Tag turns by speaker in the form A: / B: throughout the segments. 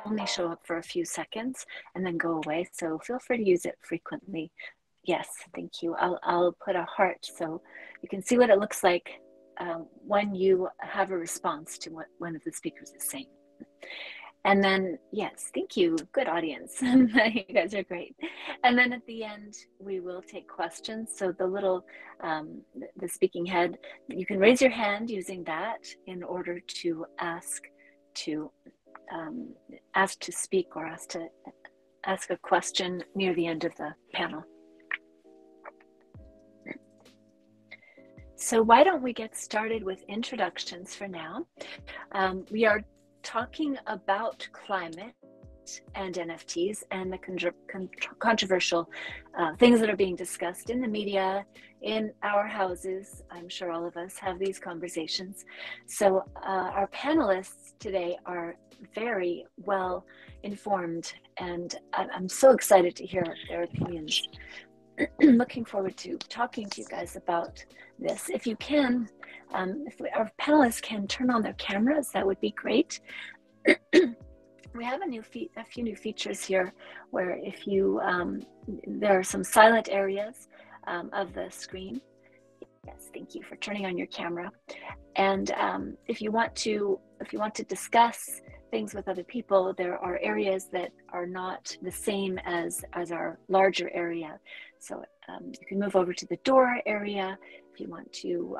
A: only show up for a few seconds and then go away. So feel free to use it frequently. Yes, thank you. I'll put a heart so you can see what it looks like when you have a response to what one of the speakers is saying. And then, yes, thank you. Good audience. You guys are great. And then at the end, we will take questions. So the little, the speaking head, you can raise your hand using that in order to ask to speak or ask a question near the end of the panel. So why don't we get started with introductions for now? We are talking about climate and NFTs and the controversial things that are being discussed in the media, in our houses. I'm sure all of us have these conversations. So our panelists today are very well informed, and I'm so excited to hear their opinions. Looking forward to talking to you guys about this. If you can, if our panelists can turn on their cameras, that would be great. We have a few new features here where if you, there are some silent areas of the screen. Yes, thank you for turning on your camera. And if you want to discuss things with other people, there are areas that are not the same as our larger area. So you can move over to the door area if you want to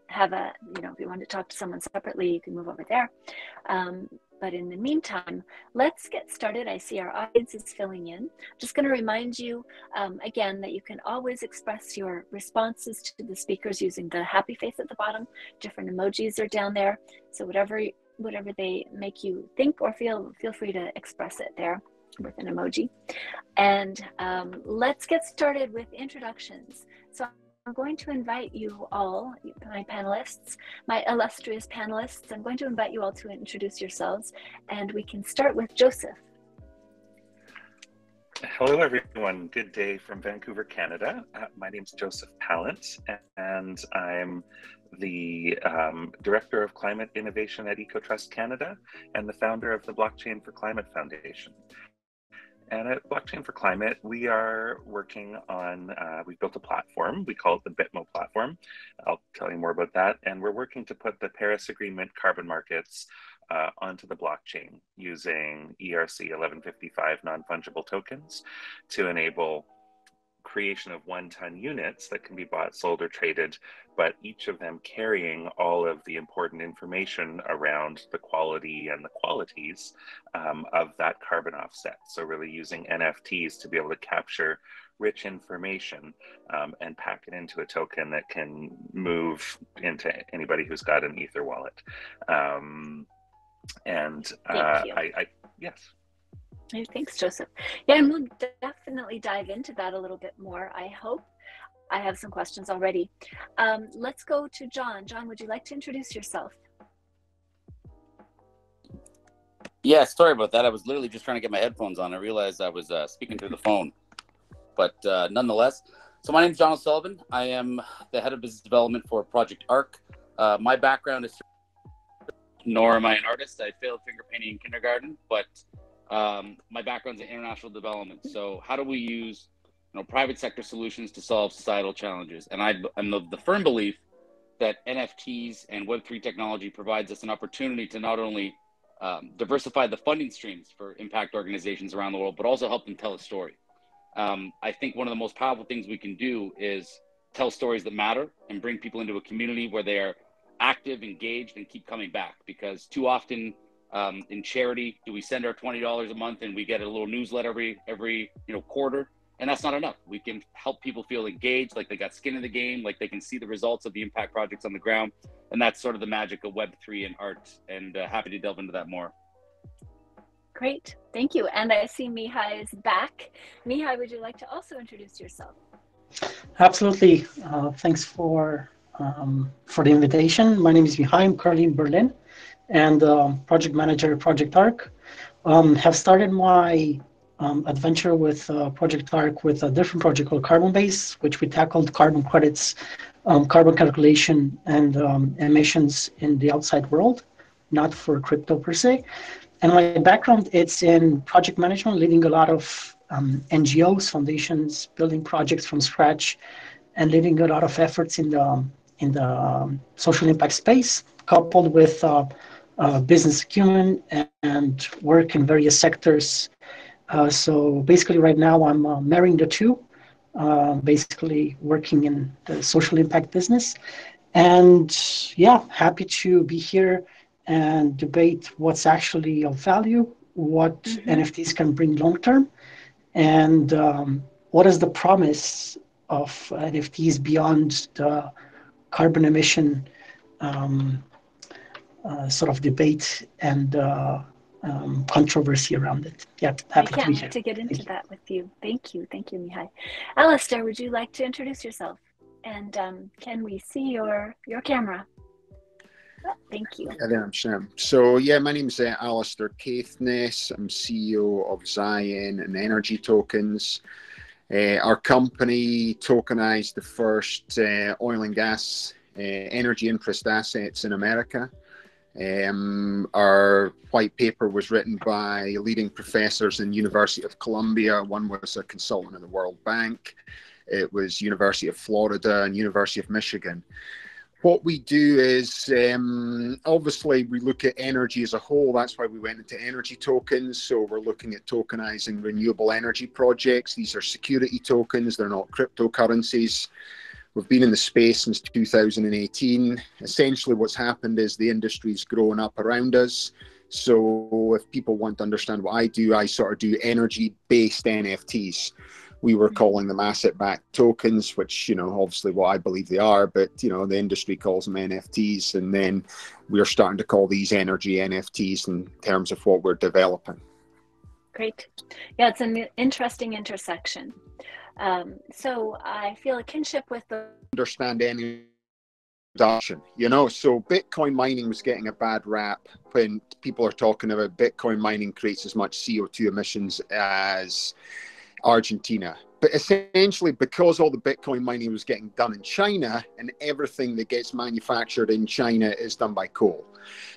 A: have a, if you want to talk to someone separately, you can move over there. But in the meantime, let's get started. I see our audience is filling in. Just going to remind you again that you can always express your responses to the speakers using the happy face at the bottom. Different emojis are down there. So whatever they make you think or feel free to express it there with an emoji. And let's get started with introductions. So I'm going to invite you all, my panelists, my illustrious panelists, I'm going to invite you all to introduce yourselves, and we can start with Joseph.
B: Hello, everyone. Good day from Vancouver, Canada. My name is Joseph Pallant, and I'm the Director of Climate Innovation at EcoTrust Canada and the founder of the Blockchain for Climate Foundation. And at Blockchain for Climate, we are working on, we built a platform, we call it the BitMo platform. I'll tell you more about that. And we're working to put the Paris Agreement carbon markets onto the blockchain using ERC 1155 non-fungible tokens to enable creation of 1-ton units that can be bought, sold, or traded, but each of them carrying all of the important information around the quality and the qualities of that carbon offset. So really using NFTs to be able to capture rich information and pack it into a token that can move into anybody who's got an Ether wallet. Yes.
A: Thanks, Joseph. Yeah, and we'll definitely dive into that a little bit more. I hope. I have some questions already. Let's go to John. John, would you like to introduce yourself?
C: Yeah, sorry about that. I was literally just trying to get my headphones on. I realized I was speaking through the phone. But nonetheless, so my name is John O'Sullivan. I am the head of business development for Project ARC. My background is, nor am I an artist. I failed finger painting in kindergarten, but my background's in international development. So how do we use private sector solutions to solve societal challenges? And I'm of the firm belief that NFTs and Web3 technology provides us an opportunity to not only diversify the funding streams for impact organizations around the world, but also help them tell a story. I think one of the most powerful things we can do is tell stories that matter and bring people into a community where they are active, engaged, and keep coming back. Because too often in charity, do we send our $20 a month and we get a little newsletter every quarter? And that's not enough. We can help people feel engaged, like they got skin in the game, like they can see the results of the impact projects on the ground. And that's sort of the magic of Web3 and art. And happy to delve into that more.
A: Great, thank you. And I see Mihai is back. Mihai, would you like to also introduce yourself?
D: Absolutely. Thanks for the invitation. My name is Mihai. I'm currently in Berlin and project manager at Project ARC. Have started my adventure with Project ARC with a different project called Carbon Base, which we tackled carbon credits, carbon calculation, and emissions in the outside world, not for crypto per se. And my background, it's in project management, leading a lot of NGOs, foundations, building projects from scratch, and leading a lot of efforts in the social impact space, coupled with business acumen and work in various sectors. So basically, right now I'm marrying the two, basically working in the social impact business. And yeah, happy to be here and debate what's actually of value, what NFTs can bring long term, and what is the promise of NFTs beyond the carbon emission sort of debate and controversy around it. Yeah,
A: I
D: happy to
A: can't
D: be
A: wait
D: here.
A: to get into that with you. Thank you, Mihai. Alistair, would you like to introduce yourself? And can we see your camera? Oh, thank you.
E: Yeah, there, I'm Sam. So yeah, my name's Alistair Caithness. I'm CEO of Zion and Energy Tokens. Our company tokenized the first oil and gas energy interest assets in America. Our white paper was written by leading professors in University of Columbia. One was a consultant in the World Bank. It was University of Florida and University of Michigan. What we do is, obviously, we look at energy as a whole. That's why we went into energy tokens. So we're looking at tokenizing renewable energy projects. These are security tokens. They're not cryptocurrencies. We've been in the space since 2018. Essentially, what's happened is the industry's grown up around us. So if people want to understand what I do, I sort of do energy-based NFTs. We were calling them asset-backed tokens, which, you know, obviously what I believe they are, but, you know, the industry calls them NFTs. And then we're starting to call these energy NFTs in terms of what we're developing.
A: Great. Yeah, it's an interesting intersection. So I feel a kinship with the...
E: Understand any adoption, you know, so Bitcoin mining was getting a bad rap when people are talking about Bitcoin mining creates as much CO2 emissions as Argentina. But essentially, because all the Bitcoin mining was getting done in China, and everything that gets manufactured in China is done by coal.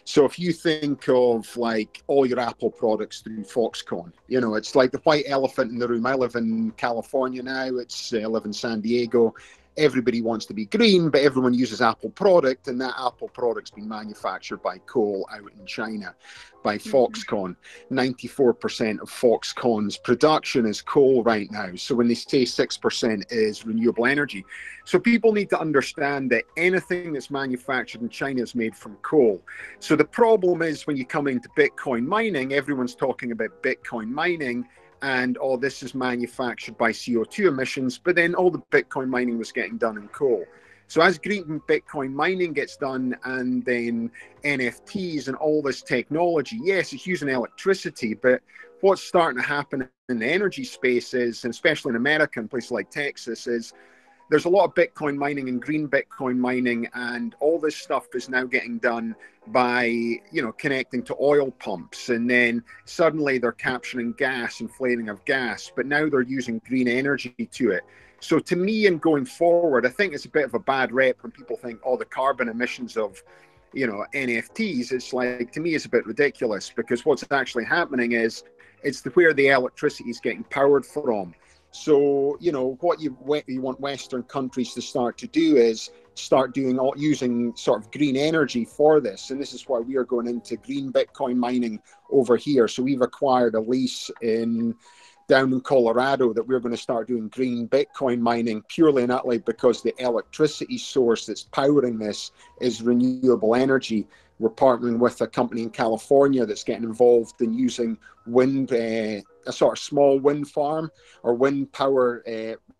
E: So if you think of like all your Apple products through Foxconn, you know, it's like the white elephant in the room. I live in California now. I live in San Diego. Everybody wants to be green, but everyone uses Apple product, and that Apple product's been manufactured by coal out in China by Foxconn. 94% of Foxconn's production is coal right now. So when they say 6% is renewable energy. So people need to understand that anything that's manufactured in China is made from coal. So the problem is when you come into Bitcoin mining, everyone's talking about Bitcoin mining, and oh, this is manufactured by CO2 emissions, but then all the Bitcoin mining was getting done in coal. So as green Bitcoin mining gets done, and then NFTs and all this technology, yes, it's using electricity, but what's starting to happen in the energy space is, and especially in America and places like Texas, is there's a lot of Bitcoin mining and green Bitcoin mining, and all this stuff is now getting done by, you know, connecting to oil pumps, and then suddenly they're capturing gas and flaring of gas, but now they're using green energy to it. So to me, and going forward, I think it's a bit of a bad rep when people think, oh, the carbon emissions of, you know, NFTs. It's like, to me, it's a bit ridiculous, because what's actually happening is it's where the electricity is getting powered from. So, you know, what you want Western countries to start to do is start using sort of green energy for this. And this is why we are going into green Bitcoin mining over here. So we've acquired a lease down in Colorado that we're going to start doing green Bitcoin mining purely and utterly because the electricity source that's powering this is renewable energy. We're partnering with a company in California that's getting involved in using wind, a sort of small wind farm or wind power,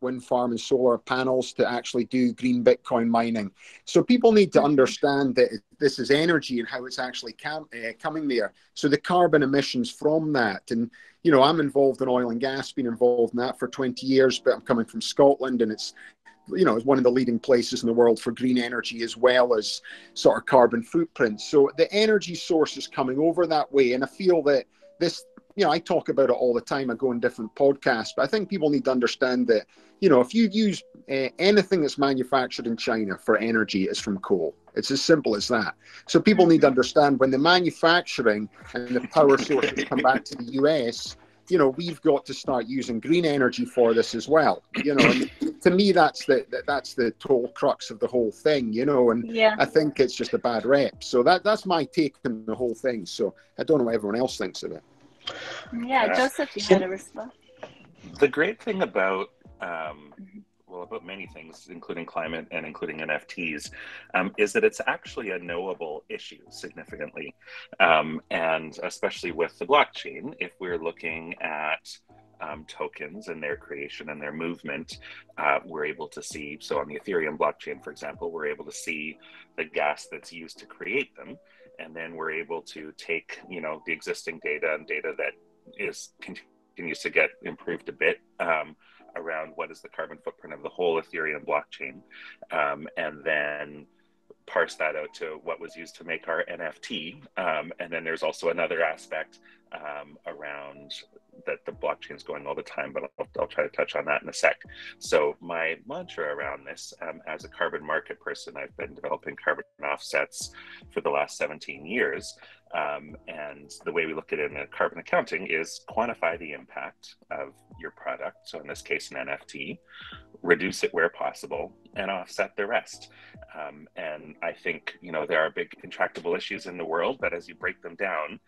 E: wind farm and solar panels to actually do green Bitcoin mining. So people need to understand that this is energy and how it's actually coming there. So the carbon emissions from that, and you know, I'm involved in oil and gas, been involved in that for 20 years, but I'm coming from Scotland, and it's, you know, it's one of the leading places in the world for green energy as well as sort of carbon footprint. So the energy source is coming over that way. And I feel that this, you know, I talk about it all the time. I go on different podcasts, but I think people need to understand that you know, if you use anything that's manufactured in China for energy, it's from coal. It's as simple as that. So people need to understand when the manufacturing and the power sources come back to the US, you know, we've got to start using green energy for this as well. You know, and to me, that's the total crux of the whole thing. You know, and
A: Yeah.
E: I think it's just a bad rep. So that's my take on the whole thing. So I don't know what everyone else thinks of it.
A: Yeah, Joseph, you had a response.
B: The great thing about well, about many things, including climate and including NFTs, is that it's actually a knowable issue significantly. And especially with the blockchain, if we're looking at tokens and their creation and their movement, we're able to see, so on the Ethereum blockchain, for example, we're able to see the gas that's used to create them. And then we're able to take, you know, the existing data and data that continues to get improved a bit, around what is the carbon footprint of the whole Ethereum blockchain, and then parse that out to what was used to make our NFT. And then there's also another aspect around that the blockchain is going all the time, but I'll try to touch on that in a sec. So my mantra around this, as a carbon market person, I've been developing carbon offsets for the last 17 years. And the way we look at it in carbon accounting is quantify the impact of your product. So in this case, an NFT, reduce it where possible, and offset the rest. And I think, you know, there are big intractable issues in the world, but as you break them down,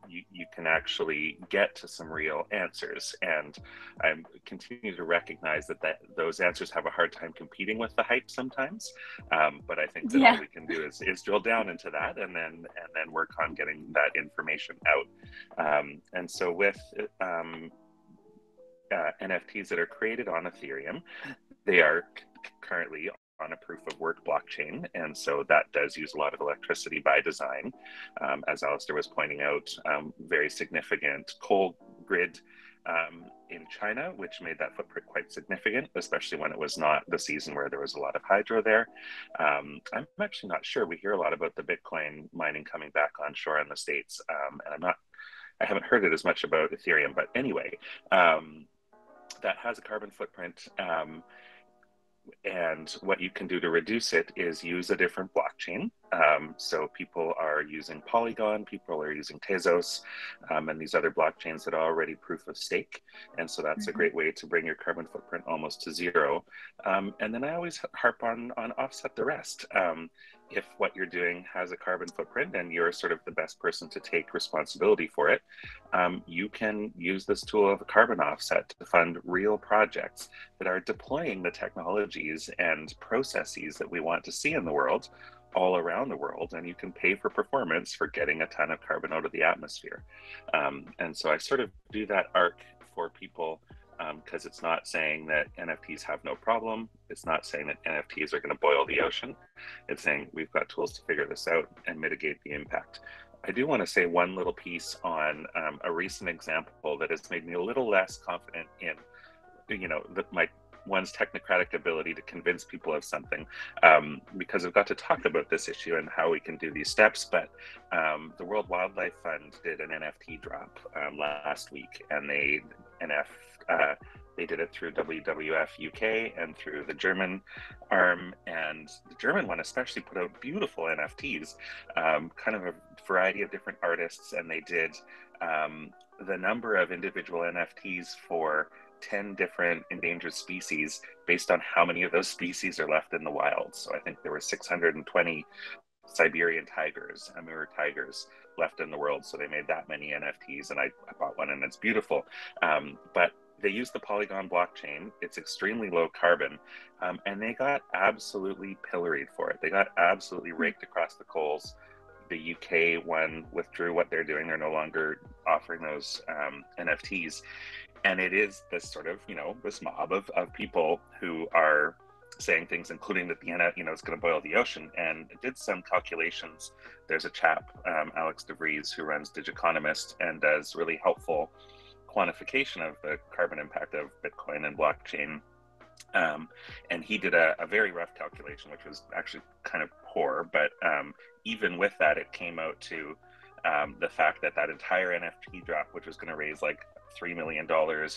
B: you can actually get to some real answers. And I continue to recognize that those answers have a hard time competing with the hype sometimes. But I think that all we can do is drill down into that and then work on getting that information out. And so with NFTs that are created on Ethereum, they are currently on a proof of work blockchain. And so that does use a lot of electricity by design. As Alistair was pointing out, very significant coal grid in China, which made that footprint quite significant, especially when it was not the season where there was a lot of hydro there. I'm actually not sure. We hear a lot about the Bitcoin mining coming back onshore in the States. And I haven't heard it as much about Ethereum, but anyway, that has a carbon footprint. And what you can do to reduce it is use a different blockchain. So people are using Polygon, people are using Tezos, and these other blockchains that are already proof of stake. And so that's a great way to bring your carbon footprint almost to zero. And then I always harp on offset the rest. If what you're doing has a carbon footprint and you're sort of the best person to take responsibility for it, you can use this tool of a carbon offset to fund real projects that are deploying the technologies and processes that we want to see in the world all around the world, and you can pay for performance for getting a ton of carbon out of the atmosphere. And so I sort of do that arc for people, because it's not saying that NFTs have no problem. It's not saying that NFTs are going to boil the ocean. It's saying we've got tools to figure this out and mitigate the impact. I do want to say one little piece on a recent example that has made me a little less confident in, you know, one's technocratic ability to convince people of something, because I've got to talk about this issue and how we can do these steps. But the World Wildlife Fund did an NFT drop last week, and they did it through WWF UK and through the German arm, and the German one especially put out beautiful NFTs, kind of a variety of different artists, and they did the number of individual NFTs for 10 different endangered species based on how many of those species are left in the wild. So I think there were 620 Siberian tigers, Amur tigers left in the world. So they made that many NFTs, and I bought one, and it's beautiful. But they used the Polygon blockchain. It's extremely low carbon, and they got absolutely pilloried for it. They got absolutely raked across the coals. The UK one withdrew what they're doing. They're no longer offering those NFTs. And it is this sort of, you know, this mob of people who are saying things, including that the NF, you know, it's going to boil the ocean. And I did some calculations. There's a chap, Alex DeVries, who runs Digiconomist and does really helpful quantification of the carbon impact of Bitcoin and blockchain. And he did a very rough calculation, which was actually kind of poor. But even with that, it came out to the fact that entire NFT drop, which was going to raise like $3 million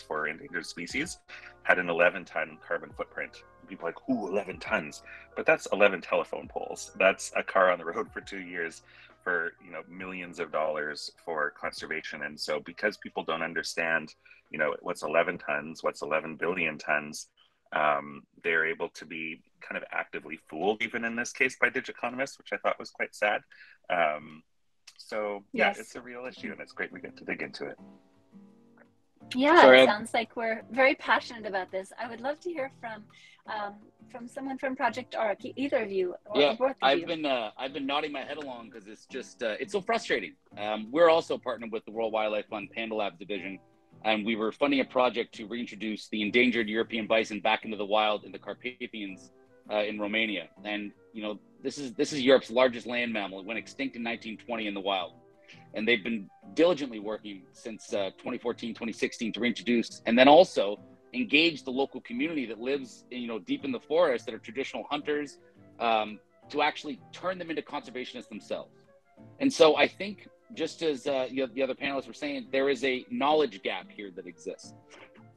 B: for endangered species, had an 11-ton carbon footprint. People are like, ooh, 11 tons, but that's 11 telephone poles. That's a car on the road for 2 years for, you know, millions of dollars for conservation. And so because people don't understand, you know, what's 11 tons, what's 11 billion tons, they're able to be kind of actively fooled, even in this case, by digiconomists, which I thought was quite sad. So yeah,
A: Yes.
B: it's a real issue, and it's great we get to dig into it.
A: Yeah,
C: Sorry,
A: it sounds like we're very passionate about this. I would love to hear from someone from Project ARC, either of you, or
C: Yeah,
A: both of
C: I've
A: you.
C: been nodding my head along because it's just it's so frustrating. We're also partnered with the World Wildlife Fund Panda Labs division, and we were funding a project to reintroduce the endangered European bison back into the wild in the Carpathians in Romania. And you know, this is Europe's largest land mammal. It went extinct in 1920 in the wild, and they've been diligently working since 2014, 2016 to reintroduce, and then also engage the local community that lives, you know, deep in the forest, that are traditional hunters, to actually turn them into conservationists themselves. And so I think, just as the other panelists were saying, there is a knowledge gap here that exists,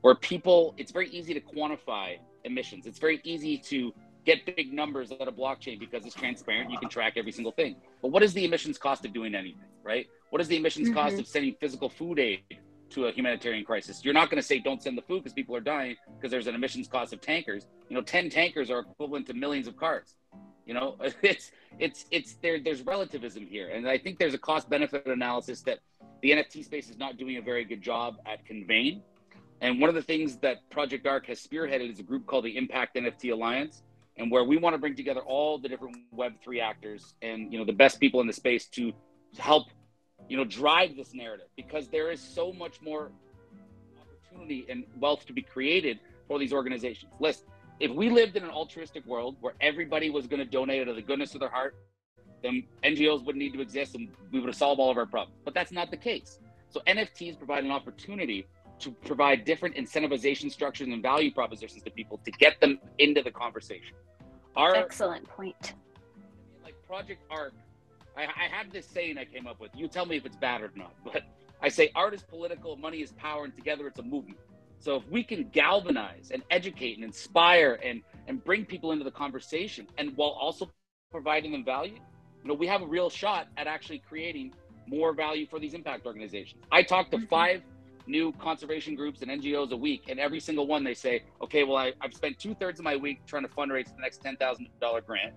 C: where people, it's very easy to quantify emissions. It's very easy to get big numbers out of blockchain because it's transparent. You can track every single thing. But what is the emissions cost of doing anything, right? What is the emissions cost of sending physical food aid to a humanitarian crisis? You're not going to say don't send the food because people are dying, because there's an emissions cost of tankers. You know, 10 tankers are equivalent to millions of cars. You know, there's relativism here. And I think there's a cost benefit analysis that the NFT space is not doing a very good job at conveying. And one of the things that Project ARC has spearheaded is a group called the Impact NFT Alliance, and where we want to bring together all the different Web3 actors and, you know, the best people in the space to help, you know, drive this narrative, because there is so much more opportunity and wealth to be created for these organizations. Listen, if we lived in an altruistic world where everybody was going to donate out of the goodness of their heart, then NGOs wouldn't need to exist and we would have solved all of our problems. But that's not the case. So NFTs provide an opportunity to provide different incentivization structures and value propositions to people to get them into the conversation.
A: Excellent point.
C: Like Project ARC, I have this saying I came up with. You tell me if it's bad or not. But I say art is political, money is power, and together it's a movement. So if we can galvanize and educate and inspire and bring people into the conversation, and while also providing them value, you know, we have a real shot at actually creating more value for these impact organizations. I talk to 5 new conservation groups and NGOs a week, and every single one they say, okay, well, I've spent 2/3 of my week trying to fundraise for the next $10,000 grant.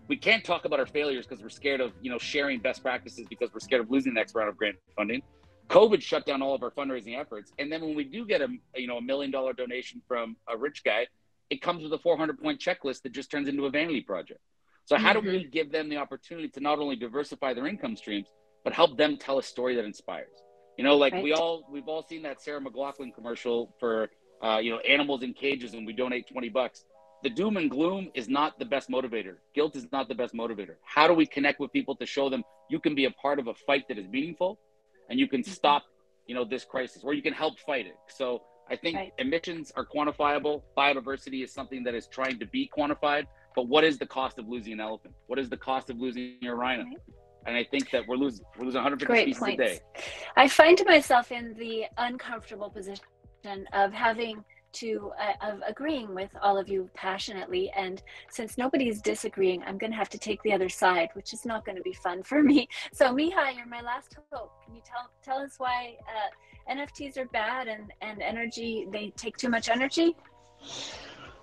C: We can't talk about our failures because we're scared of, you know, sharing best practices, because we're scared of losing the next round of grant funding. COVID shut down all of our fundraising efforts. And then when we do get a $1 million donation from a rich guy, it comes with a 400-point checklist that just turns into a vanity project. So how do we give them the opportunity to not only diversify their income streams, but help them tell a story that inspires? You know, like we've all seen that Sarah McLachlan commercial for, animals in cages, and we donate $20. The doom and gloom is not the best motivator. Guilt is not the best motivator. How do we connect with people to show them you can be a part of a fight that is meaningful, and you can stop, this crisis, or you can help fight it? So I think emissions are quantifiable. Biodiversity is something that is trying to be quantified. But what is the cost of losing an elephant? What is the cost of losing a rhino? And I think that we're losing 150 species a day.
A: I find myself in the uncomfortable position of having to, of agreeing with all of you passionately. And since nobody's disagreeing, I'm going to have to take the other side, which is not going to be fun for me. So Mihai, you're my last hope. Can you tell us why NFTs are bad and energy, they take too much energy?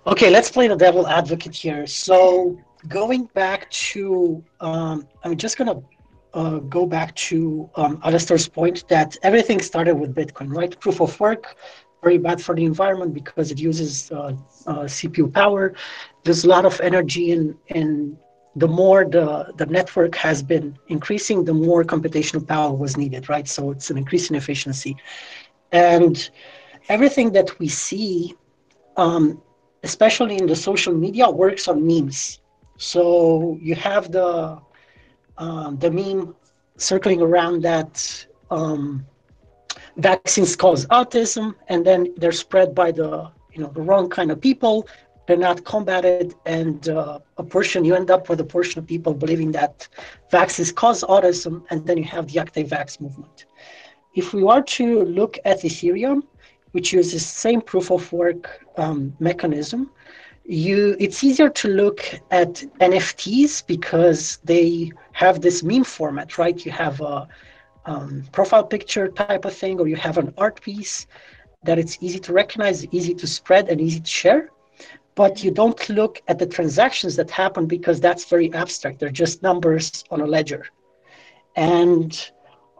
D: Okay, let's play the devil advocate here. So going back to, I'm just going to go back to Alistair's point that everything started with Bitcoin, right? Proof of work, very bad for the environment because it uses CPU power. There's a lot of energy, and the more the network has been increasing, the more computational power was needed, right? So it's an increase in efficiency. And everything that we see, especially in the social media, works on memes. So you have the meme circling around that vaccines cause autism, and then they're spread by the wrong kind of people. They're not combated, and you end up with a portion of people believing that vaccines cause autism, and then you have the anti-vax movement. if we were to look at Ethereum, which uses the same proof of work mechanism, it's easier to look at NFTs because they have this meme format, right? You have a profile picture type of thing, or you have an art piece that it's easy to recognize, easy to spread, and easy to share. But you don't look at the transactions that happen because that's very abstract. They're just numbers on a ledger. And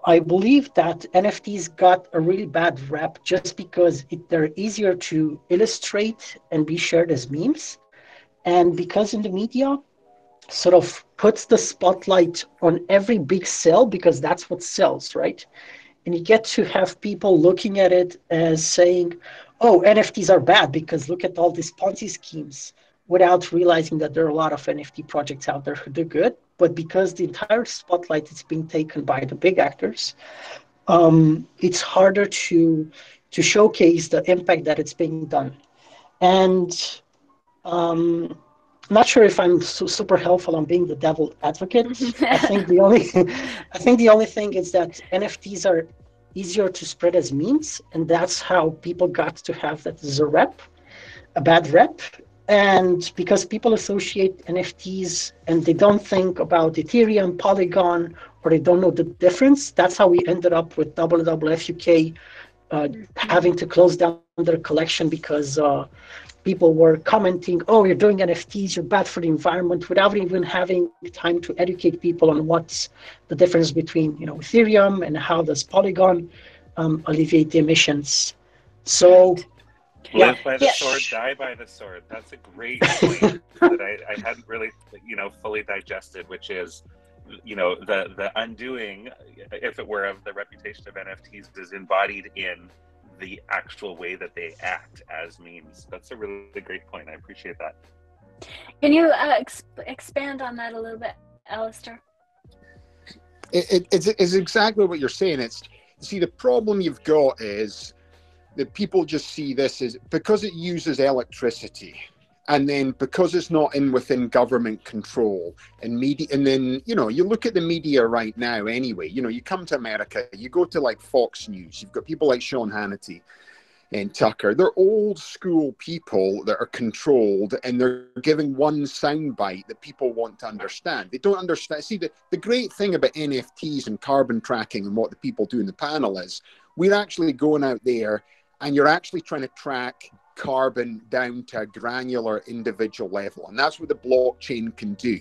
D: I believe that NFTs got a really bad rep just because they're easier to illustrate and be shared as memes. And because in the media sort of puts the spotlight on every big sell because that's what sells, right? And you get to have people looking at it as saying, oh, NFTs are bad because look at all these Ponzi schemes, without realizing that there are a lot of NFT projects out there who do good. But because the entire spotlight is being taken by the big actors, it's harder to showcase the impact that it's being done. And I'm not sure if I'm super helpful on being the devil advocate. I think the only thing is that NFTs are easier to spread as memes, and that's how people got to have that as a bad rep. And because people associate NFTs and they don't think about Ethereum, Polygon, or they don't know the difference, that's how we ended up with WWF UK having to close down their collection because people were commenting, oh, you're doing NFTs, you're bad for the environment, without even having time to educate people on what's the difference between, Ethereum and how does Polygon alleviate the emissions. So,
B: live by the sword, die by the sword. That's a great point that I hadn't really, fully digested, which is, the undoing, if it were, of the reputation of NFTs is embodied in the actual way that they act as memes. That's a really great point. I appreciate that.
A: Can you expand on that a little bit, Alistair?
E: It's exactly what you're saying. The problem you've got is that people just see this as, because it uses electricity, and then because it's not within government control and media, and then, you look at the media right now anyway, you come to America, you go to like Fox News, you've got people like Sean Hannity and Tucker. They're old school people that are controlled, and they're giving one soundbite that people want to understand. They don't understand. See, the great thing about NFTs and carbon tracking and what the people do in the panel is we're actually going out there and you're actually trying to track carbon down to a granular individual level. And that's what the blockchain can do.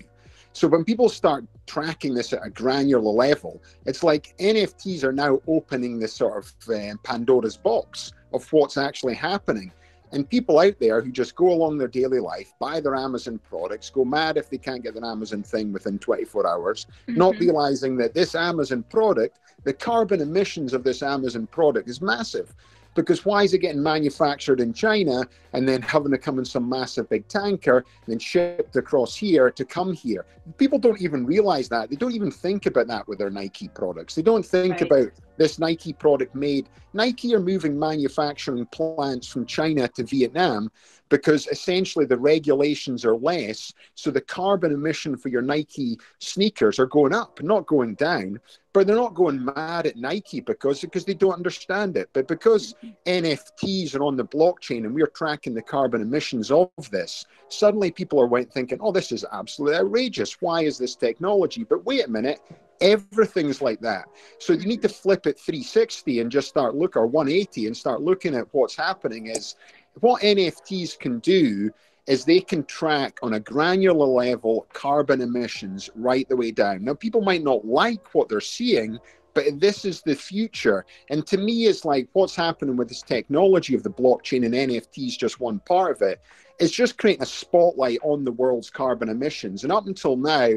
E: So when people start tracking this at a granular level, it's like NFTs are now opening this sort of Pandora's box of what's actually happening. And people out there who just go along their daily life, buy their Amazon products, go mad if they can't get their Amazon thing within 24 hours, not realizing that this Amazon product, the carbon emissions of this Amazon product is massive. Because why is it getting manufactured in China and then having to come in some massive big tanker and then shipped across here to come here? People don't even realize that. They don't even think about that with their Nike products. They don't think about this Nike product made. Nike are moving manufacturing plants from China to Vietnam because essentially the regulations are less. So the carbon emission for your Nike sneakers are going up, not going down. But they're not going mad at Nike because they don't understand it. But because NFTs are on the blockchain and we're tracking the carbon emissions of this, suddenly people are thinking, oh, this is absolutely outrageous. Why is this technology? But wait a minute, everything's like that. So you need to flip it 360 and just start look, or 180 and start looking at what's happening. Is what NFTs can do is they can track on a granular level carbon emissions right the way down. Now, people might not like what they're seeing, but this is the future. And to me, it's like what's happening with this technology of the blockchain and NFTs, just one part of it, is just creating a spotlight on the world's carbon emissions. And up until now,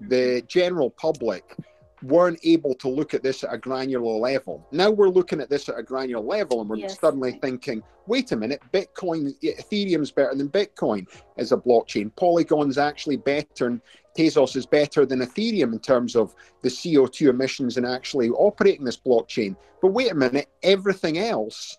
E: the general public weren't able to look at this at a granular level. Now we're looking at this at a granular level and we're suddenly thinking, wait a minute, Ethereum's better than Bitcoin as a blockchain. Polygon's actually better and Tezos is better than Ethereum in terms of the CO2 emissions and actually operating this blockchain. But wait a minute, everything else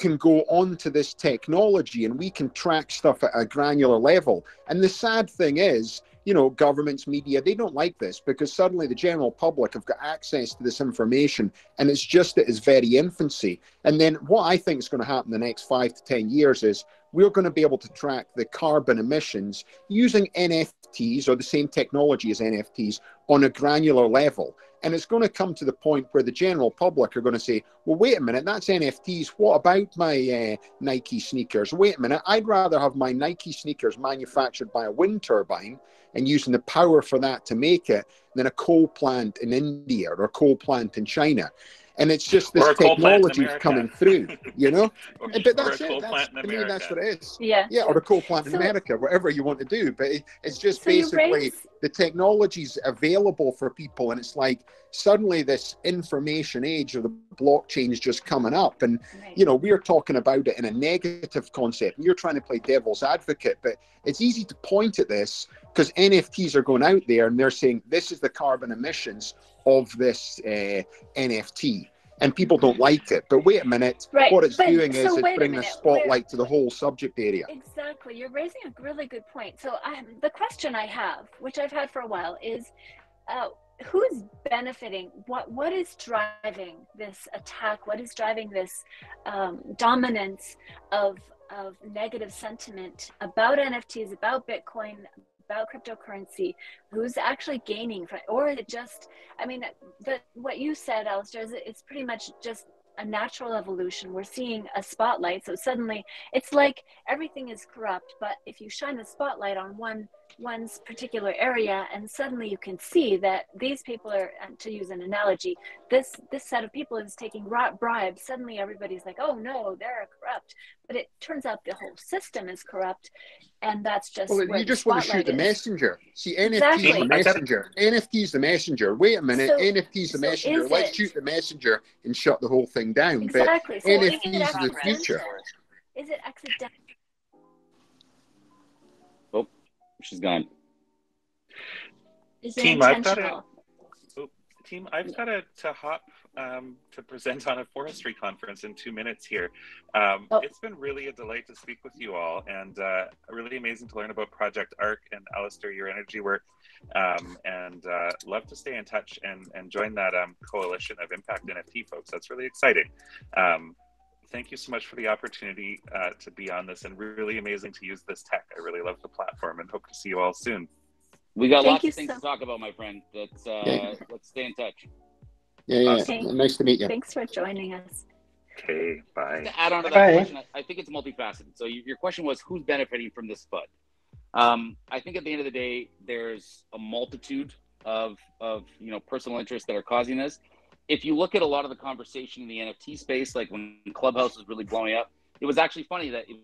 E: can go on to this technology and we can track stuff at a granular level. And the sad thing is you know, governments, media, they don't like this because suddenly the general public have got access to this information, and it's just at its very infancy. And then what I think is going to happen in the next 5 to 10 years is we're going to be able to track the carbon emissions using NFTs or the same technology as NFTs on a granular level. And it's going to come to the point where the general public are going to say, well, wait a minute, that's NFTs. What about my Nike sneakers? Wait a minute, I'd rather have my Nike sneakers manufactured by a wind turbine and using the power for that to make it than a coal plant in India or a coal plant in China. And it's just this technology coming through, you know? But that's it. To me, that's what it is.
A: Yeah.
E: Yeah, or a coal plant in America, whatever you want to do. But it's just basically the technology's available for people. And it's like suddenly this information age of the blockchain is just coming up. And, you know, we're talking about it in a negative concept. And you're trying to play devil's advocate. But it's easy to point at this because NFTs are going out there and they're saying this is the carbon emissions of this NFT, and people don't like it. But wait a minute, what it's doing is it's bringing a spotlight to the whole subject area.
A: Exactly. You're raising a really good point. So the question I have, which I've had for a while, is who's benefiting? What is driving this attack? What is driving this dominance of negative sentiment about NFTs, about Bitcoin, about cryptocurrency? Who's actually gaining from it? Or is it just, I mean, what you said, Alistair, is it's pretty much just a natural evolution. We're seeing a spotlight. So suddenly it's like everything is corrupt, but if you shine the spotlight on one's particular area, and suddenly you can see that these people are, to use an analogy, this set of people is taking bribes. Suddenly everybody's like, oh no, they're corrupt. But it turns out the whole system is corrupt. And that's just
E: well, you just want to shoot the messenger. See, NFT is the messenger. NFT is the messenger. Wait a minute, NFT is the messenger. Let's shoot the messenger and shut the whole thing down.
A: Exactly.
E: But NFTs is the future.
A: Is it accidental?
C: Oh, she's gone.
A: Is it intentional?
B: I've got to hop to present on a forestry conference in 2 minutes here. It's been really a delight to speak with you all, and really amazing to learn about Project ARC and Alistair, your energy work, and love to stay in touch and join that coalition of Impact NFT folks. That's really exciting. Thank you so much for the opportunity to be on this, and really amazing to use this tech. I really love the platform and hope to see you all soon.
C: We got lots of things to talk about, my friend. Let's stay in touch.
E: Yeah. Okay. Nice to meet you.
A: Thanks for joining us.
B: Okay, bye.
C: To add on to that question, I think it's multifaceted. So your question was, who's benefiting from this FUD? I think at the end of the day, there's a multitude of personal interests that are causing this. If you look at a lot of the conversation in the NFT space, like when Clubhouse was really blowing up, it was actually funny that it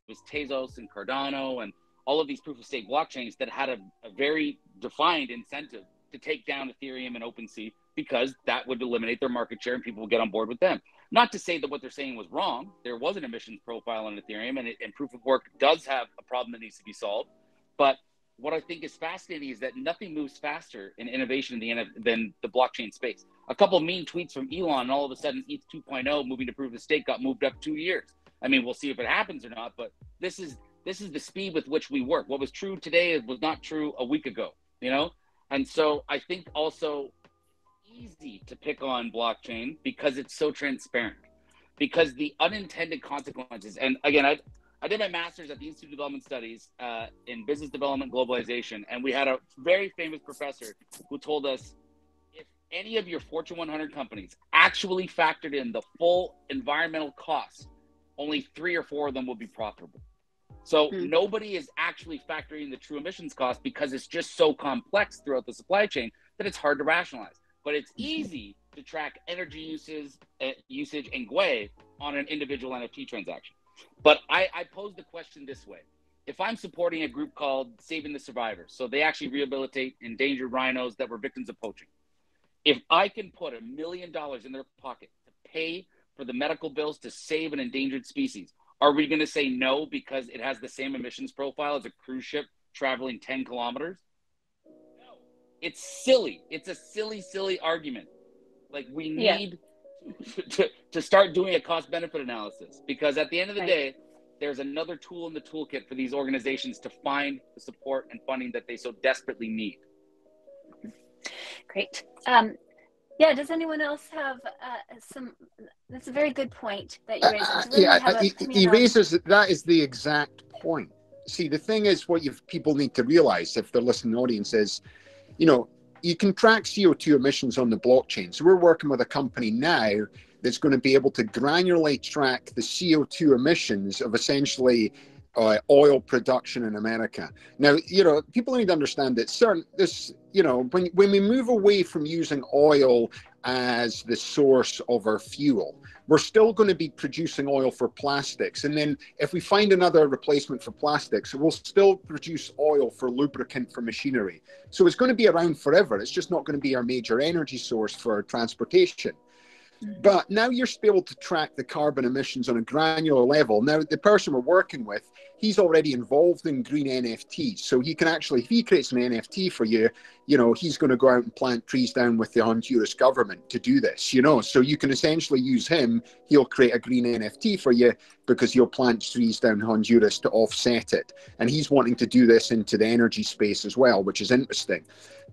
C: was Tezos and Cardano and all of these proof-of-stake blockchains that had a very defined incentive to take down Ethereum and OpenSea, because that would eliminate their market share and people would get on board with them. Not to say that what they're saying was wrong. There was an emissions profile on Ethereum, and proof of work does have a problem that needs to be solved. But what I think is fascinating is that nothing moves faster in innovation than the blockchain space. A couple of mean tweets from Elon, and all of a sudden ETH 2.0 moving to proof of stake got moved up 2 years. I mean, we'll see if it happens or not, but this is the speed with which we work. What was true today was not true a week ago, And so I think also easy to pick on blockchain because it's so transparent, because the unintended consequences. And again, I did my master's at the Institute of Development Studies in business development globalization. And we had a very famous professor who told us, if any of your Fortune 100 companies actually factored in the full environmental costs, only 3 or 4 of them will be profitable. So nobody is actually factoring the true emissions cost because it's just so complex throughout the supply chain that it's hard to rationalize. But it's easy to track energy usage and GWE on an individual NFT transaction. But I pose the question this way. If I'm supporting a group called Saving the Survivors, so they actually rehabilitate endangered rhinos that were victims of poaching, if I can put $1 million in their pocket to pay for the medical bills to save an endangered species, are we going to say no because it has the same emissions profile as a cruise ship traveling 10 kilometers? No. It's silly. It's a silly argument. Like, we need to start doing a cost-benefit analysis, because at the end of the day, there's another tool in the toolkit for these organizations to find the support and funding that they so desperately need.
A: Great. Yeah, does anyone else have some, that's a very good point that you raised. Does anyone have an opinion
E: he
A: on...
E: raises, that is the exact point. See, the thing is, what people need to realize if they're listening to the audience is, you know, you can track CO2 emissions on the blockchain. So we're working with a company now that's going to be able to granularly track the CO2 emissions of essentially oil production in America. Now, you know, people need to understand that when we move away from using oil as the source of our fuel, we're still going to be producing oil for plastics. And then if we find another replacement for plastics, we'll still produce oil for lubricant for machinery. So it's going to be around forever. It's just not going to be our major energy source for transportation. But now you're able to track the carbon emissions on a granular level. Now, the person we're working with, he's already involved in green NFTs. So he can actually, if he creates an NFT for you, you know, he's going to go out and plant trees down with the Honduras government to do this, you know. So you can essentially use him. He'll create a green NFT for you because he'll plant trees down in Honduras to offset it. And he's wanting to do this into the energy space as well, which is interesting.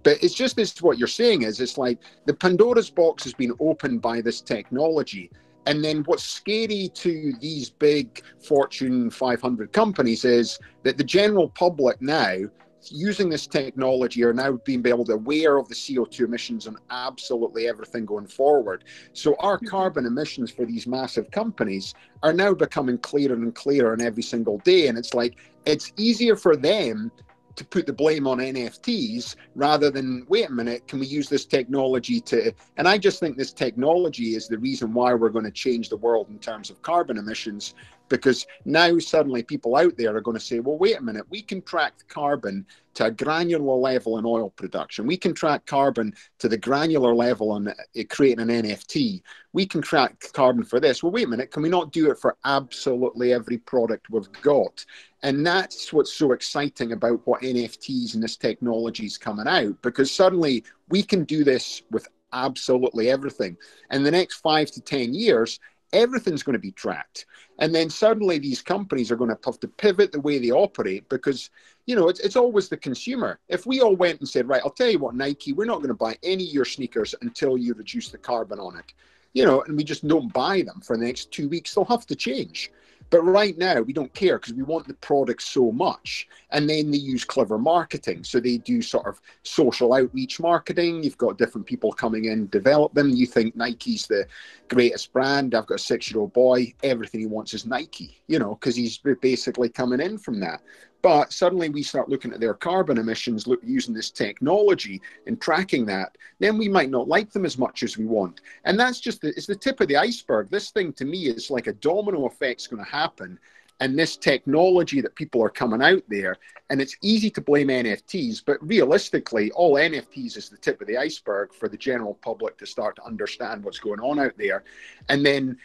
E: But it's just this, what you're saying is, it's like the Pandora's box has been opened by this technology. And then what's scary to these big Fortune 500 companies is that the general public now, using this technology, are now being able to aware of the CO2 emissions on absolutely everything going forward. So our carbon emissions for these massive companies are now becoming clearer and clearer on every single day. And it's like, it's easier for them to put the blame on NFTs rather than, wait a minute, can we use this technology to... And I just think this technology is the reason why we're going to change the world in terms of carbon emissions, because now suddenly people out there are going to say, well, wait a minute, we can track carbon to a granular level in oil production. We can track carbon to the granular level on creating an NFT. We can track carbon for this. Well, wait a minute, can we not do it for absolutely every product we've got? And that's what's so exciting about what NFTs and this technology is coming out, because suddenly we can do this with absolutely everything. And the next 5 to 10 years, everything's going to be tracked. And then suddenly these companies are going to have to pivot the way they operate, because, you know, it's always the consumer. If we all went and said, right, I'll tell you what, Nike, we're not going to buy any of your sneakers until you reduce the carbon on it, you know, and we just don't buy them for the next 2 weeks, they'll have to change. But right now, we don't care because we want the product so much. And then they use clever marketing. So they do sort of social outreach marketing. You've got different people coming in, develop them. You think Nike's the greatest brand. I've got a 6-year-old boy. Everything he wants is Nike, you know, because he's basically coming in from that. But suddenly we start looking at their carbon emissions, using this technology and tracking that, then we might not like them as much as we want. And that's just, it's the tip of the iceberg. This thing to me is like a domino effect's going to happen. And this technology that people are coming out there, and it's easy to blame NFTs, but realistically, all NFTs is the tip of the iceberg for the general public to start to understand what's going on out there. And then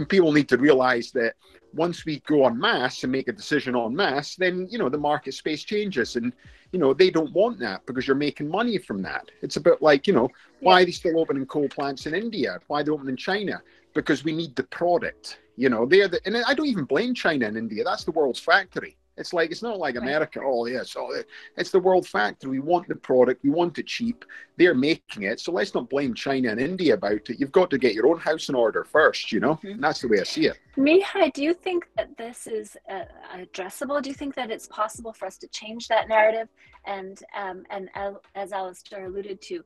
E: people need to realize that once we go en masse and make a decision en masse, then, you know, the market space changes. And, you know, they don't want that because you're making money from that. It's a bit like, you know, why are they still opening coal plants in India? Why are they opening in China? Because we need the product. You know, and I don't even blame China and India. That's the world's factory. It's like, it's not like America. Oh, yes. Oh, it's the world factory. We want the product. We want it cheap. They're making it. So let's not blame China and India about it. You've got to get your own house in order first, you know? And that's the way I see it.
A: Mihai, do you think that this is addressable? Do you think that it's possible for us to change that narrative? And as Alistair alluded to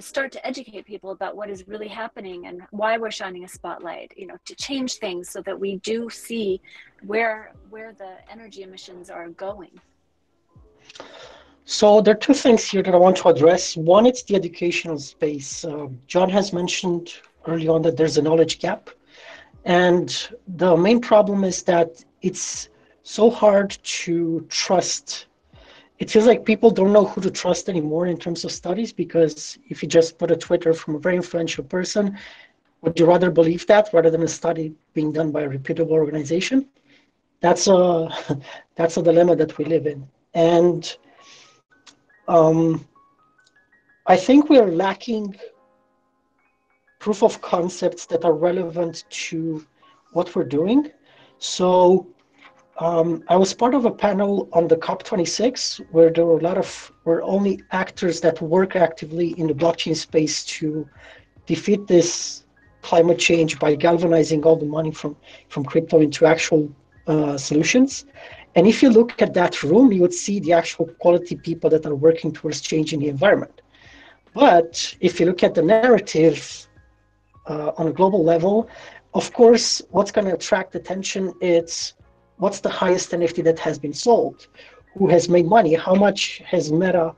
A: start to educate people about what is really happening and why we're shining a spotlight, you know, to change things so that we do see where the energy emissions are going?
D: So there are two things here that I want to address. One, it's the educational space. John has mentioned early on that there's a knowledge gap. And the main problem is that it's so hard to trust. It feels like people don't know who to trust anymore in terms of studies, because if you just put a Twitter from a very influential person, would you rather believe that rather than a study being done by a reputable organization? That's a dilemma that we live in. And I think we are lacking proof of concepts that are relevant to what we're doing. So I was part of a panel on the COP26 where there were were only actors that work actively in the blockchain space to defeat this climate change by galvanizing all the money from crypto into actual solutions. And if you look at that room, you would see the actual quality people that are working towards changing the environment. But if you look at the narrative on a global level, of course, what's going to attract attention is what's the highest NFT that has been sold, who has made money, how much has Meta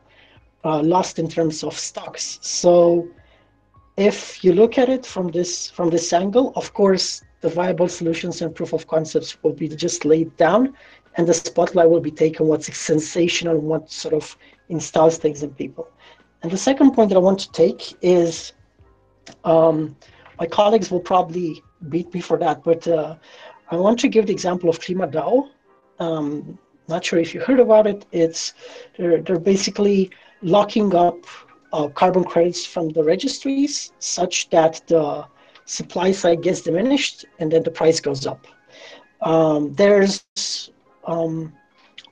D: lost in terms of stocks. So if you look at it from this angle, of course, the viable solutions and proof of concepts will be just laid down, and the spotlight will be taken what's sensational and what sort of installs things in people. And the second point that I want to take is, my colleagues will probably beat me for that, but I want to give the example of KlimaDAO. Not sure if you heard about it. They're basically locking up carbon credits from the registries such that the supply side gets diminished and then the price goes up.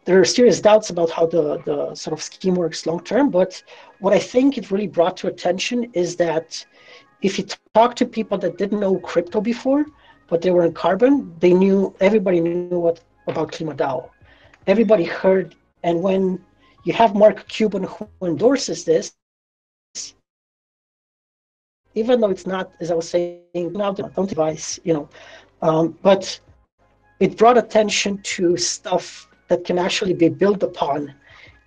D: There are serious doubts about how the sort of scheme works long term, but what I think it really brought to attention is that if you talk to people that didn't know crypto before, but they were in carbon, everybody knew about KlimaDAO. Everybody heard, and when you have Mark Cuban who endorses this, even though it's not, as I was saying, now don't device, but it brought attention to stuff that can actually be built upon.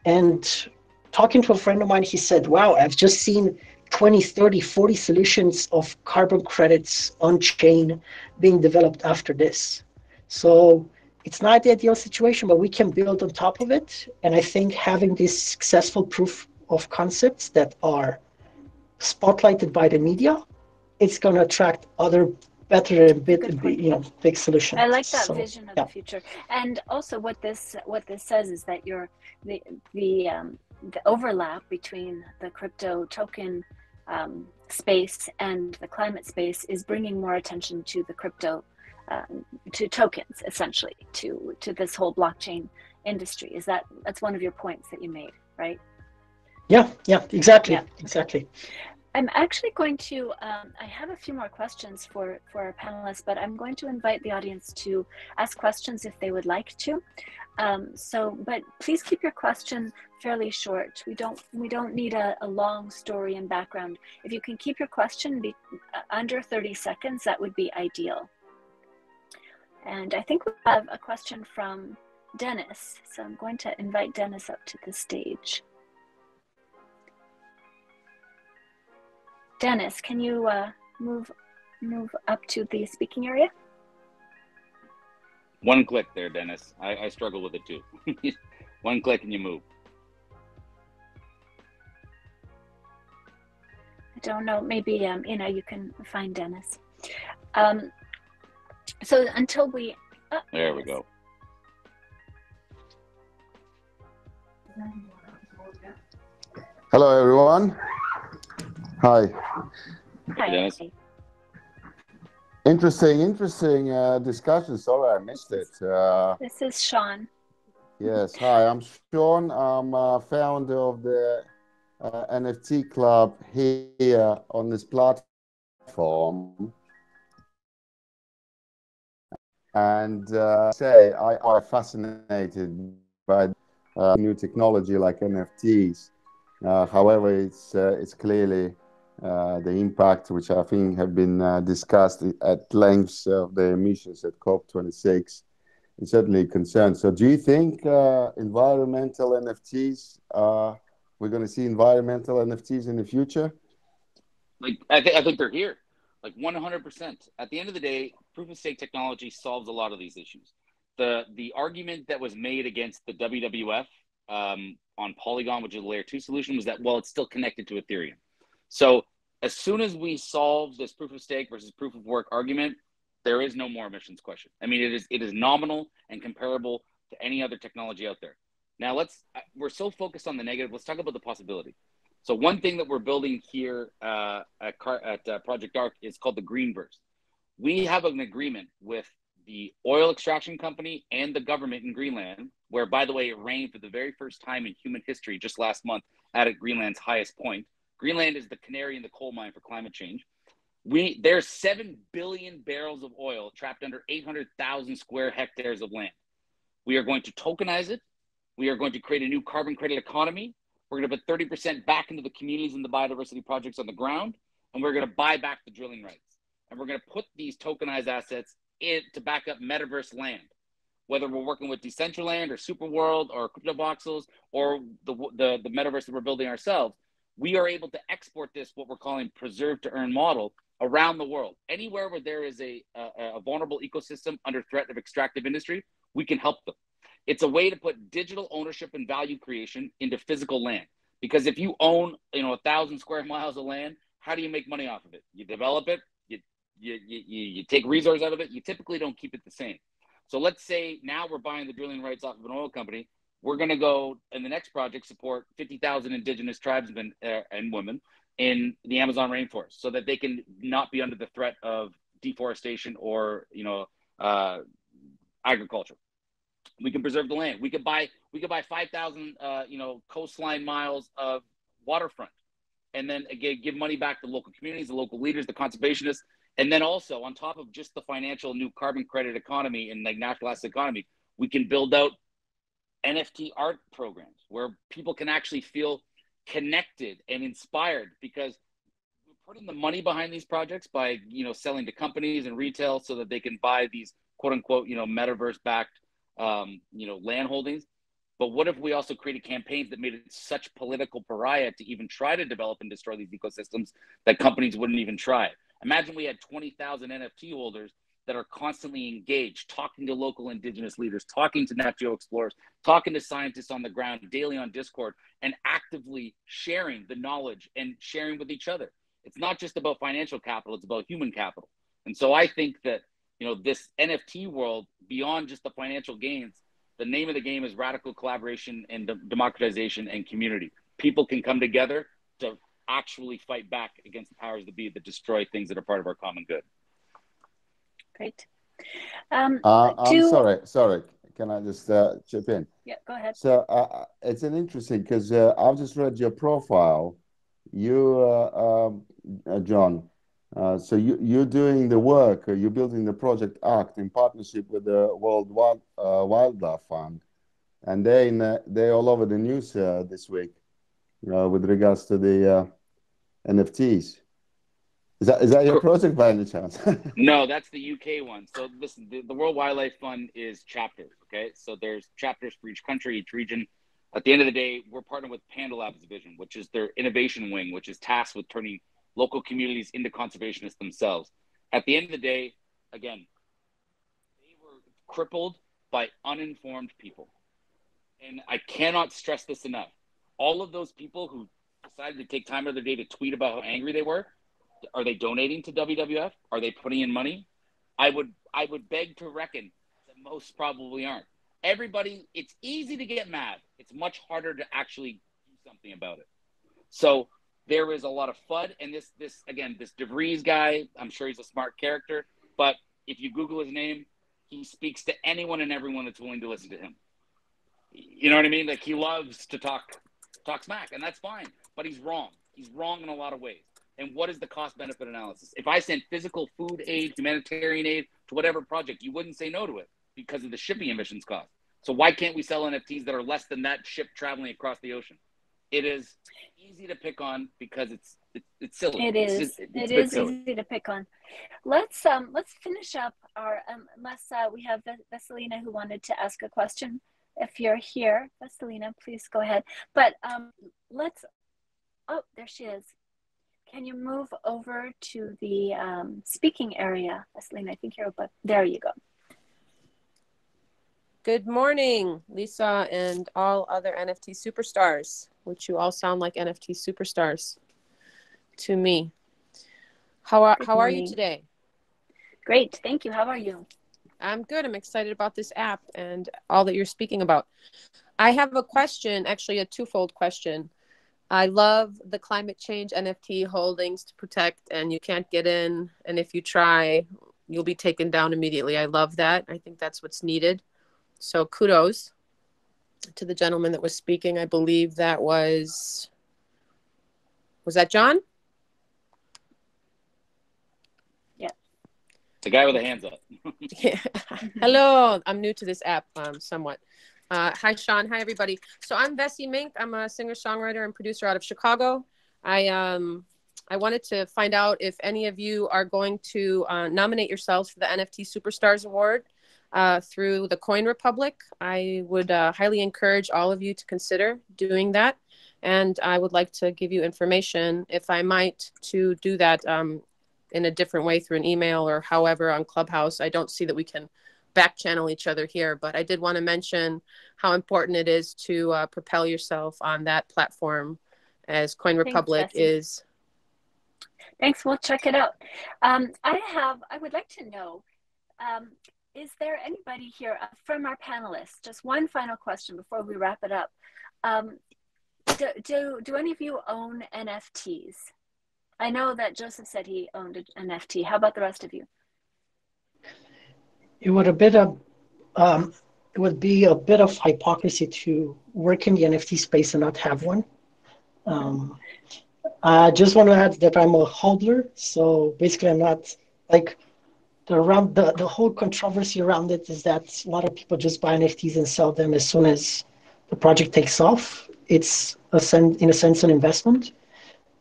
D: And talking to a friend of mine, he said, wow, I've just seen 20, 30, 40 solutions of carbon credits on chain being developed after this. So it's not the ideal situation, but we can build on top of it. And I think having this successful proof of concepts that are spotlighted by the media, it's going to attract other better and big solutions.
A: I like that vision of the future. And also what this says is that the overlap between the crypto token space and the climate space is bringing more attention to the crypto, to tokens, essentially, to this whole blockchain industry. That's one of your points that you made, right?
D: Yeah, exactly.
A: I'm actually going to, I have a few more questions for our panelists, but I'm going to invite the audience to ask questions if they would like to. But please keep your question fairly short. We don't need a long story and background. If you can keep your question under 30 seconds, that would be ideal. And I think we have a question from Dennis. So I'm going to invite Dennis up to the stage. Dennis, can you move up to the speaking area?
C: One click there, Dennis. I struggle with it too. One click and you move.
A: I don't know. Maybe you can find Dennis. So until we.
C: There we go.
F: Hello, everyone. Hi.
A: Hi, Dennis.
F: Interesting discussion. Sorry, I missed it.
A: This is Sean.
F: Yes, hi, I'm Sean. I'm founder of the NFT club here on this platform. And I'm fascinated by new technology like NFTs. However, it's clearly the impact, which I think have been discussed at length of the emissions at COP26, is certainly a concern. So do you think environmental NFTs, we're going to see environmental NFTs in the future?
C: I think they're here, 100%. At the end of the day, proof of stake technology solves a lot of these issues. The argument that was made against the WWF on Polygon, which is a layer 2 solution, was that, well, it's still connected to Ethereum. So as soon as we solve this proof of stake versus proof of work argument, there is no more emissions question. I mean, it is nominal and comparable to any other technology out there. Now we're so focused on the negative. Let's talk about the possibility. So one thing that we're building here at Project Dark is called the Greenverse. We have an agreement with the oil extraction company and the government in Greenland, where, by the way, it rained for the very first time in human history just last month at Greenland's highest point. Greenland is the canary in the coal mine for climate change. There's 7 billion barrels of oil trapped under 800,000 square hectares of land. We are going to tokenize it. We are going to create a new carbon credit economy. We're going to put 30% back into the communities and the biodiversity projects on the ground, and we're going to buy back the drilling rights. And we're going to put these tokenized assets in to back up metaverse land, whether we're working with Decentraland or Superworld or CryptoVoxels or the metaverse that we're building ourselves. We are able to export this, what we're calling preserve to earn model, around the world. Anywhere where there is a vulnerable ecosystem under threat of extractive industry, we can help them. It's a way to put digital ownership and value creation into physical land. Because if you own 1,000 square miles of land, how do you make money off of it? You develop it, you take resource out of it, you typically don't keep it the same. So let's say now we're buying the drilling rights off of an oil company. We're going to go in the next project support 50,000 indigenous tribesmen and women in the Amazon rainforest so that they can not be under the threat of deforestation or agriculture. We can preserve the land. We could buy 5,000 coastline miles of waterfront, and then again give money back to local communities, the local leaders, the conservationists. And then also, on top of just the financial new carbon credit economy and like natural asset economy, we can build out NFT art programs where people can actually feel connected and inspired, because we're putting the money behind these projects by selling to companies and retail so that they can buy these quote unquote metaverse backed land holdings. But what if we also created campaigns that made it such political pariah to even try to develop and destroy these ecosystems that companies wouldn't even try? Imagine we had 20,000 NFT holders that are constantly engaged, talking to local indigenous leaders, talking to Nat Geo explorers, talking to scientists on the ground daily on Discord, and actively sharing the knowledge and sharing with each other. It's not just about financial capital, it's about human capital. And so I think that, this NFT world, beyond just the financial gains, the name of the game is radical collaboration and democratization and community. People can come together to actually fight back against the powers that be that destroy things that are part of our common good.
A: Great.
F: I'm sorry. Can I just chip in?
A: Yeah, go ahead.
F: So it's an interesting, because I've just read your profile. You, John, so you're doing the work, you're building the project ACT in partnership with the World Wildlife Fund. And they're all over the news this week with regards to the NFTs. Is that your project by any chance?
C: No, that's the UK one. So listen, the World Wildlife Fund is chapters, okay? So there's chapters for each country, each region. At the end of the day, we're partnered with Panda Labs Division, which is their innovation wing, which is tasked with turning local communities into conservationists themselves. At the end of the day, again, they were crippled by uninformed people. And I cannot stress this enough. All of those people who decided to take time out of their day to tweet about how angry they were, are they donating to WWF? Are they putting in money? I would beg to reckon that most probably aren't. Everybody, it's easy to get mad. It's much harder to actually do something about it. So there is a lot of FUD, and this DeVries guy, I'm sure he's a smart character, but if you Google his name, he speaks to anyone and everyone that's willing to listen to him. You know what I mean? Like, he loves to talk smack, and that's fine, but he's wrong. He's wrong in a lot of ways. And what is the cost-benefit analysis? If I sent physical food aid, humanitarian aid to whatever project, you wouldn't say no to it because of the shipping emissions cost. So why can't we sell NFTs that are less than that ship traveling across the ocean? It is easy to pick on because it's silly.
A: It is. It is easy to pick on. Let's finish up our unless we have Vesselina who wanted to ask a question. If you're here, Vesselina, please go ahead. But oh, there she is. Can you move over to the speaking area, Vesselina? I think you're up. There you go.
G: Good morning, Lisa and all other NFT superstars, which you all sound like NFT superstars to me. How are you today?
A: Great, thank you. How are you?
G: I'm good. I'm excited about this app and all that you're speaking about. I have a question, actually a twofold question. I love the climate change NFT holdings to protect, and you can't get in. And if you try, you'll be taken down immediately. I love that. I think that's what's needed. So kudos to the gentleman that was speaking. I believe that was that John?
A: Yeah.
C: The guy with the hands up.
G: Yeah. Hello. I'm new to this app somewhat. Hi, Sean. Hi, everybody. So I'm Bessie Mink. I'm a singer-songwriter and producer out of Chicago. I wanted to find out if any of you are going to nominate yourselves for the NFT Superstars Award through the Coin Republic. I would highly encourage all of you to consider doing that. And I would like to give you information, if I might, to do that in a different way through an email or however on Clubhouse. I don't see that we can back channel each other here, but I did want to mention how important it is to propel yourself on that platform, as Coin Republic is.
A: Thanks. We'll check it out. I would like to know, is there anybody here from our panelists? Just one final question before we wrap it up. Do any of you own NFTs? I know that Joseph said he owned an NFT. How about the rest of you?
D: It would be a bit of hypocrisy to work in the NFT space and not have one. I just want to add that I'm a hodler, so basically I'm not like the whole controversy around it is that a lot of people just buy NFTs and sell them as soon as the project takes off. It's in a sense an investment.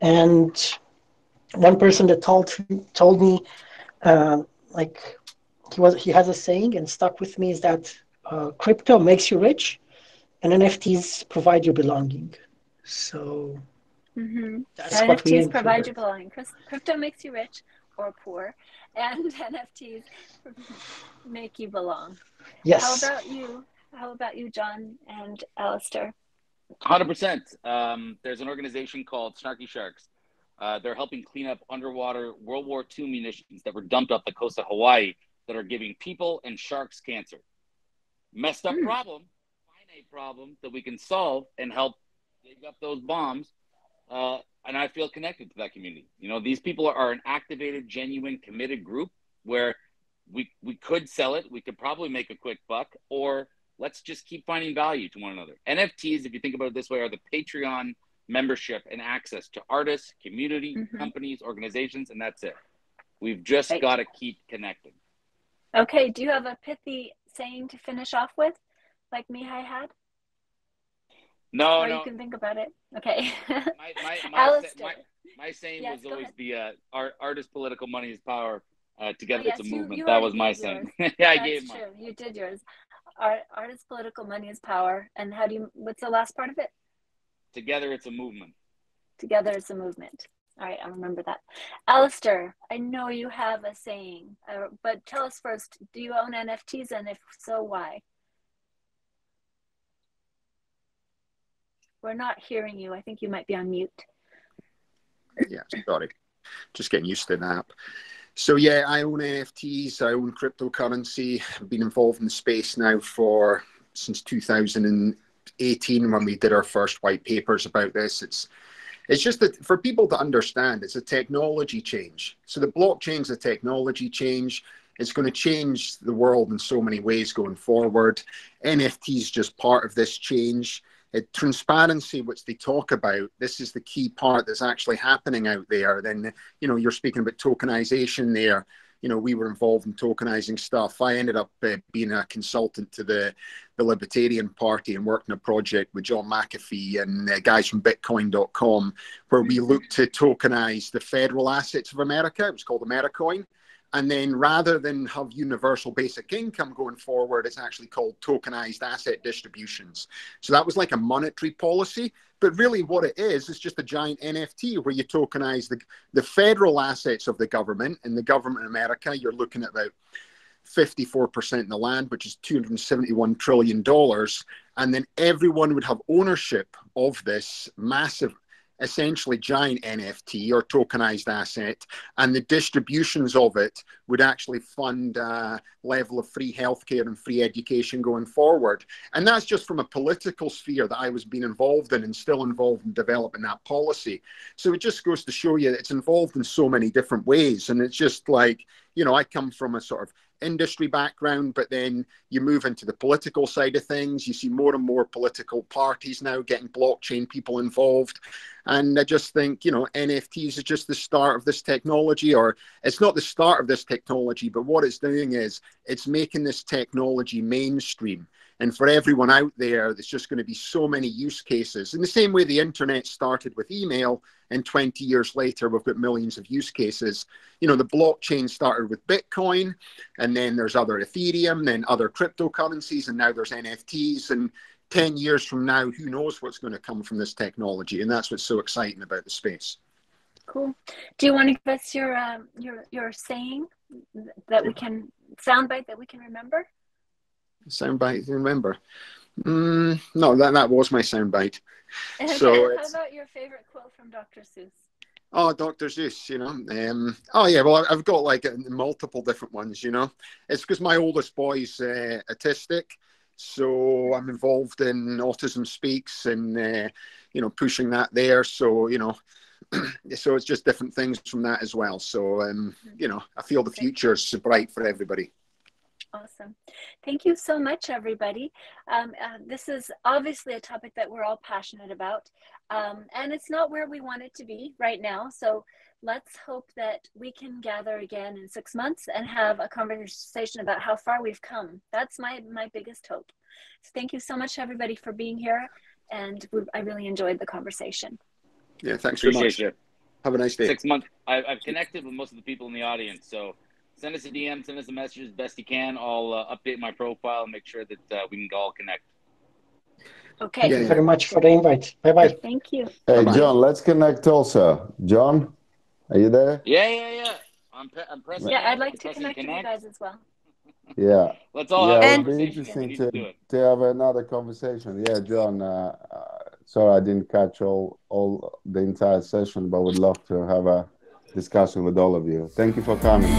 D: And one person that told me like he has a saying and stuck with me, is that crypto makes you rich and NFTs provide you belonging. So that's what we
A: NFTs provide you belonging. Crypto makes you rich or poor, and NFTs make you belong.
D: Yes.
A: How about you, John and Alistair?
C: 100%. There's an organization called Snarky Sharks. They're helping clean up underwater World War II munitions that were dumped off the coast of Hawaii that are giving people and sharks cancer. Messed up problem, finite problem that we can solve and help dig up those bombs. And I feel connected to that community. You know, these people are an activated, genuine, committed group where we could sell it. We could probably make a quick buck, or let's just keep finding value to one another. NFTs, if you think about it this way, are the Patreon membership and access to artists, community, companies, organizations, and that's it. We've just got to keep connecting.
A: Okay. Do you have a pithy saying to finish off with, like Mihai had?
C: No,
A: you can think about it. Okay.
C: My saying was always the artist political money is power. Together it's a movement. That was my saying. Yeah, I gave mine.
A: True. You did yours. Artist political money is power. And what's the last part of it?
C: Together it's a movement.
A: Together it's a movement. All right, I'll remember that. Alistair, I know you have a saying, but tell us first, do you own NFTs? And if so, why? We're not hearing you. I think you might be on mute.
E: Yeah, sorry. Just getting used to that. So yeah, I own NFTs. I own cryptocurrency. I've been involved in the space now since 2018 when we did our first white papers about this. It's just that for people to understand, it's a technology change. So the blockchain's a technology change. It's going to change the world in so many ways going forward. NFT's just part of this change. Transparency, which they talk about, this is the key part that's actually happening out there. Then, you're speaking about tokenization there. We were involved in tokenizing stuff. I ended up being a consultant to the Libertarian Party and worked on a project with John McAfee and guys from Bitcoin.com, where we looked to tokenize the federal assets of America. It was called Americoin. And then rather than have universal basic income going forward, it's actually called tokenized asset distributions. So that was like a monetary policy. But really what it is just a giant NFT where you tokenize the federal assets of the government. In the government in America, you're looking at about 54% in the land, which is $271 trillion. And then everyone would have ownership of this massive essentially giant NFT or tokenized asset, and the distributions of it would actually fund a level of free healthcare and free education going forward. And that's just from a political sphere that I was being involved in and still involved in developing that policy. So it just goes to show you that it's involved in so many different ways. And it's just like, you know, I come from a sort of industry background, but then you move into the political side of things. You see more and more political parties now getting blockchain people involved. And I just think, you know, NFTs is just the start of this technology, or it's not the start of this technology, but what it's doing is it's making this technology mainstream. And for everyone out there, there's just going to be so many use cases. In the same way the internet started with email, and 20 years later, we've got millions of use cases. You know, the blockchain started with Bitcoin, and then there's other Ethereum, then other cryptocurrencies, and now there's NFTs. And 10 years from now, who knows what's going to come from this technology? And that's what's so exciting about the space.
A: Cool. Do you want to give us your saying that we can, soundbite that we can remember?
E: Soundbite to remember? No, that was my soundbite.
A: So how about your favorite quote from Dr. Seuss?
E: Oh, Dr. Seuss, you know. Oh, yeah, well, I've got like multiple different ones, you know. It's because my oldest boy's autistic. So I'm involved in Autism Speaks and, you know, pushing that there. So, you know, so it's just different things from that as well. So, you know, I feel the future is bright for everybody.
A: Awesome. Thank you so much, everybody. This is obviously a topic that we're all passionate about, and it's not where we want it to be right now. So let's hope that we can gather again in 6 months and have a conversation about how far we've come. That's my biggest hope. So thank you so much, everybody, for being here, and I really enjoyed the conversation.
E: Yeah, thanks very much.
C: You.
E: Have a nice day.
C: 6 months. I've connected with most of the people in the audience, so send us a DM, send us a message as best you can. I'll update my profile and make sure that we can all connect.
A: Okay.
D: Thank you very much for the invite. Bye-bye.
A: Thank you.
F: Hey,
E: Bye-bye.
F: John, let's connect also. John, are you there?
C: Yeah. I'm pressing.
A: Yeah, I'd like to connect with you guys as well.
F: Yeah.
C: Let's all
F: yeah,
C: have
F: it would be interesting to have another conversation. Yeah, John, sorry I didn't catch all the entire session, but would love to have a discussion with all of you. Thank you for coming.